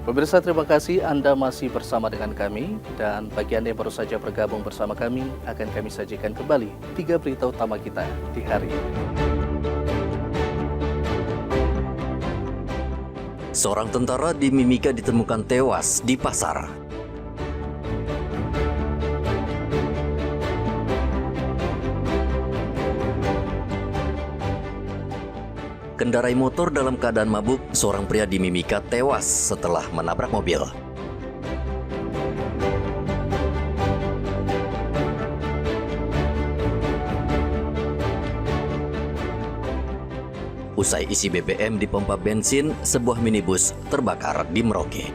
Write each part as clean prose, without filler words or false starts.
Pemirsa, terima kasih Anda masih bersama dengan kami, dan bagi Anda yang baru saja bergabung bersama kami, akan kami sajikan kembali 3 berita utama kita di hari ini. Seorang tentara di Mimika ditemukan tewas di pasar. Kendarai motor dalam keadaan mabuk, seorang pria di Mimika tewas setelah menabrak mobil. Usai isi BBM di pompa bensin, sebuah minibus terbakar di Merauke.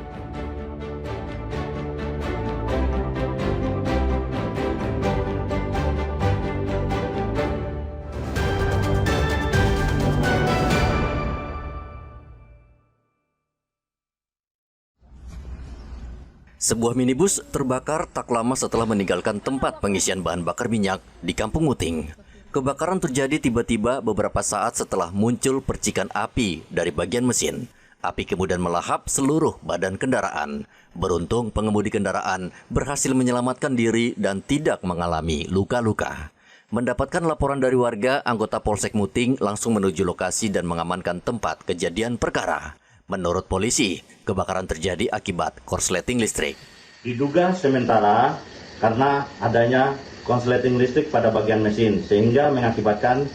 Sebuah minibus terbakar tak lama setelah meninggalkan tempat pengisian bahan bakar minyak di Kampung Muting. Kebakaran terjadi tiba-tiba beberapa saat setelah muncul percikan api dari bagian mesin. Api kemudian melahap seluruh badan kendaraan. Beruntung pengemudi kendaraan berhasil menyelamatkan diri dan tidak mengalami luka-luka. Mendapatkan laporan dari warga, anggota Polsek Muting langsung menuju lokasi dan mengamankan tempat kejadian perkara. Menurut polisi, kebakaran terjadi akibat korsleting listrik. Diduga sementara karena adanya konsleting listrik pada bagian mesin, sehingga mengakibatkan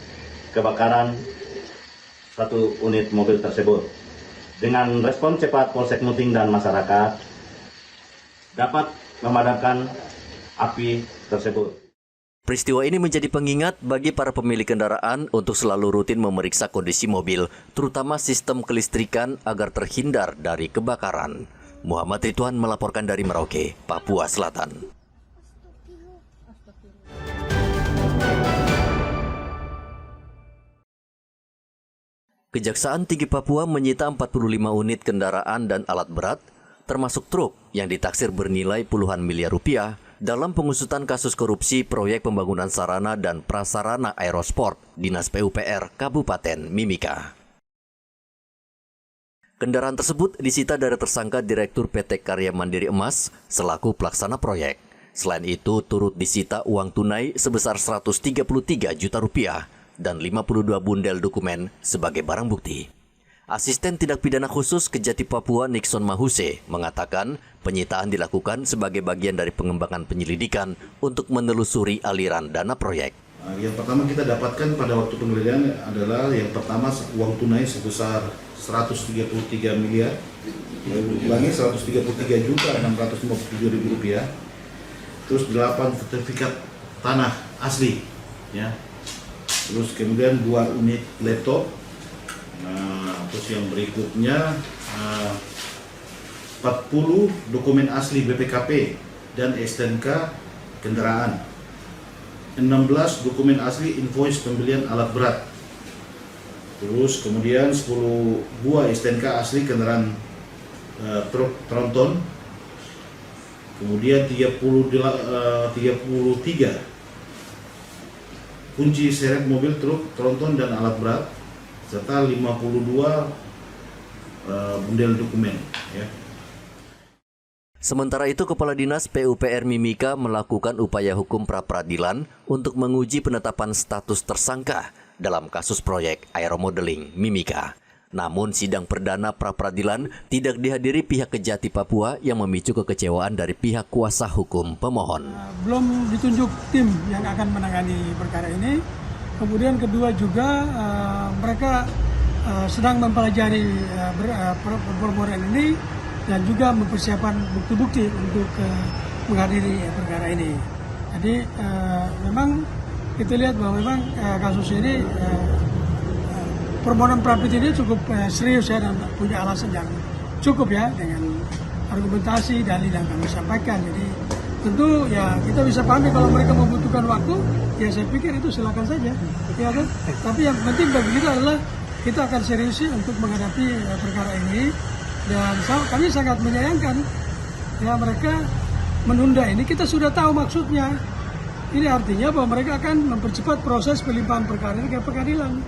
kebakaran satu unit mobil tersebut. Dengan respon cepat Polsek Muting dan masyarakat dapat memadamkan api tersebut. Peristiwa ini menjadi pengingat bagi para pemilik kendaraan untuk selalu rutin memeriksa kondisi mobil, terutama sistem kelistrikan agar terhindar dari kebakaran. Muhammad Ridwan melaporkan dari Merauke, Papua Selatan. Kejaksaan Tinggi Papua menyita 45 unit kendaraan dan alat berat, termasuk truk yang ditaksir bernilai puluhan miliar rupiah, dalam pengusutan kasus korupsi proyek pembangunan sarana dan prasarana aerosport Dinas PUPR Kabupaten Mimika. Kendaraan tersebut disita dari tersangka Direktur PT Karya Mandiri Emas selaku pelaksana proyek. Selain itu, turut disita uang tunai sebesar 133 juta rupiah dan 52 bundel dokumen sebagai barang bukti. Asisten Tindak Pidana Khusus Kejati Papua Nixon Mahuse mengatakan penyitaan dilakukan sebagai bagian dari pengembangan penyelidikan untuk menelusuri aliran dana proyek. Yang pertama kita dapatkan pada waktu penggeledahan adalah yang pertama uang tunai sebesar 133 miliar, ulangi 133 juta 657 ribu rupiah, terus 8 sertifikat tanah asli, ya, terus kemudian 2 unit laptop. Nah, terus yang berikutnya 40 dokumen asli BPKP dan STNK kendaraan, 16 dokumen asli invoice pembelian alat berat, terus kemudian 10 buah STNK asli kendaraan truk tronton, kemudian 33 kunci seret mobil truk tronton dan alat berat, serta 52 bundel dokumen, ya. Sementara itu, Kepala Dinas PUPR Mimika melakukan upaya hukum pra-peradilan untuk menguji penetapan status tersangka dalam kasus proyek aeromodeling Mimika. Namun sidang perdana pra-peradilan tidak dihadiri pihak Kejati Papua yang memicu kekecewaan dari pihak kuasa hukum pemohon. Belum ditunjuk tim yang akan menangani perkara ini. Kemudian kedua juga mereka sedang mempelajari permohonan ini dan juga mempersiapkan bukti-bukti untuk menghadiri perkara ini. Jadi memang kita lihat bahwa memang kasus ini permohonan pra-peradilan ini cukup serius ya, dan punya alasan yang cukup ya dengan argumentasi dalil yang kami sampaikan. Jadi tentu ya kita bisa pahami kalau mereka membutuhkan waktu, ya saya pikir itu silakan saja, ya kan. Tapi yang penting bagi kita adalah kita akan serius untuk menghadapi perkara ini, dan kami sangat menyayangkan ya mereka menunda ini. Kita sudah tahu maksudnya. Ini artinya bahwa mereka akan mempercepat proses pelimpahan perkara ini ke pengadilan.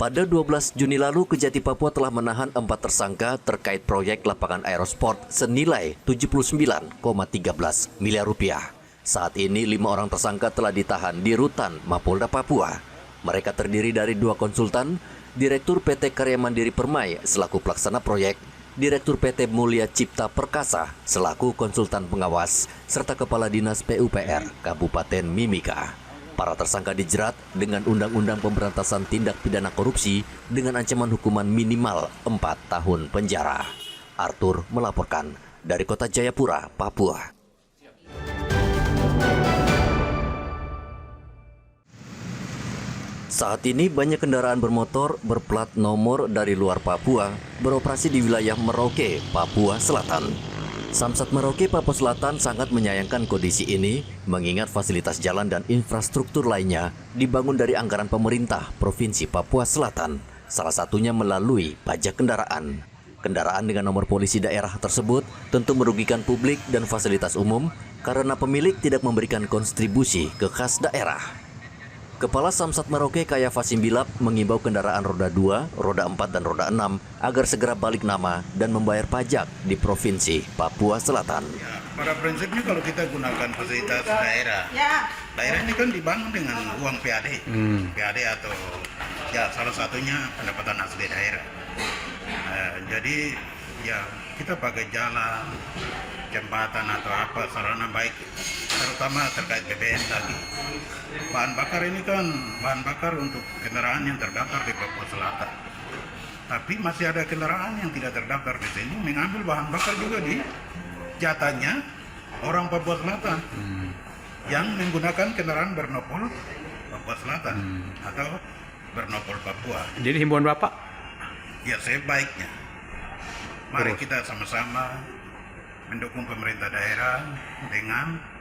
Pada 12 Juni lalu, Kejati Papua telah menahan 4 tersangka terkait proyek lapangan aerosport senilai 79,13 miliar rupiah. Saat ini 5 orang tersangka telah ditahan di Rutan Mapolda Papua. Mereka terdiri dari 2 konsultan, Direktur PT Karya Mandiri Permai selaku pelaksana proyek, Direktur PT Mulia Cipta Perkasa selaku konsultan pengawas, serta Kepala Dinas PUPR Kabupaten Mimika. Para tersangka dijerat dengan Undang-Undang Pemberantasan Tindak Pidana Korupsi dengan ancaman hukuman minimal 4 tahun penjara. Arthur melaporkan dari Kota Jayapura, Papua. Saat ini banyak kendaraan bermotor berplat nomor dari luar Papua beroperasi di wilayah Merauke, Papua Selatan. Samsat Merauke, Papua Selatan sangat menyayangkan kondisi ini mengingat fasilitas jalan dan infrastruktur lainnya dibangun dari anggaran pemerintah Provinsi Papua Selatan, salah satunya melalui pajak kendaraan. Kendaraan dengan nomor polisi daerah tersebut tentu merugikan publik dan fasilitas umum karena pemilik tidak memberikan kontribusi ke kas daerah. Kepala Samsat Merauke Kayafa Simbilap mengimbau kendaraan roda 2, roda 4, dan roda 6 agar segera balik nama dan membayar pajak di Provinsi Papua Selatan. Ya, pada prinsipnya kalau kita gunakan fasilitas daerah, daerah ini kan dibangun dengan uang PAD, PAD atau ya salah satunya pendapatan asli daerah. Jadi ya kita pakai jalan, jembatan atau apa sarana baik, terutama terkait BBM tadi. Bahan bakar ini kan bahan bakar untuk kendaraan yang terdaftar di Papua Selatan. Tapi masih ada kendaraan yang tidak terdaftar di sini mengambil bahan bakar juga di jatahnya orang Papua Selatan yang menggunakan kendaraan bernopol Papua Selatan atau bernopol Papua. Jadi himbauan Bapak? Ya sebaiknya mari kita sama-sama mendukung pemerintah daerah dengan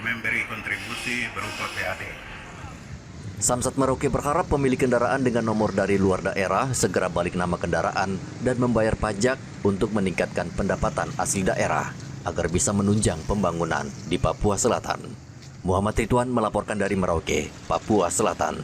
memberi kontribusi berupa PAD. Samsat Merauke berharap pemilik kendaraan dengan nomor dari luar daerah segera balik nama kendaraan dan membayar pajak untuk meningkatkan pendapatan asli daerah agar bisa menunjang pembangunan di Papua Selatan. Muhammad Ridwan melaporkan dari Merauke, Papua Selatan.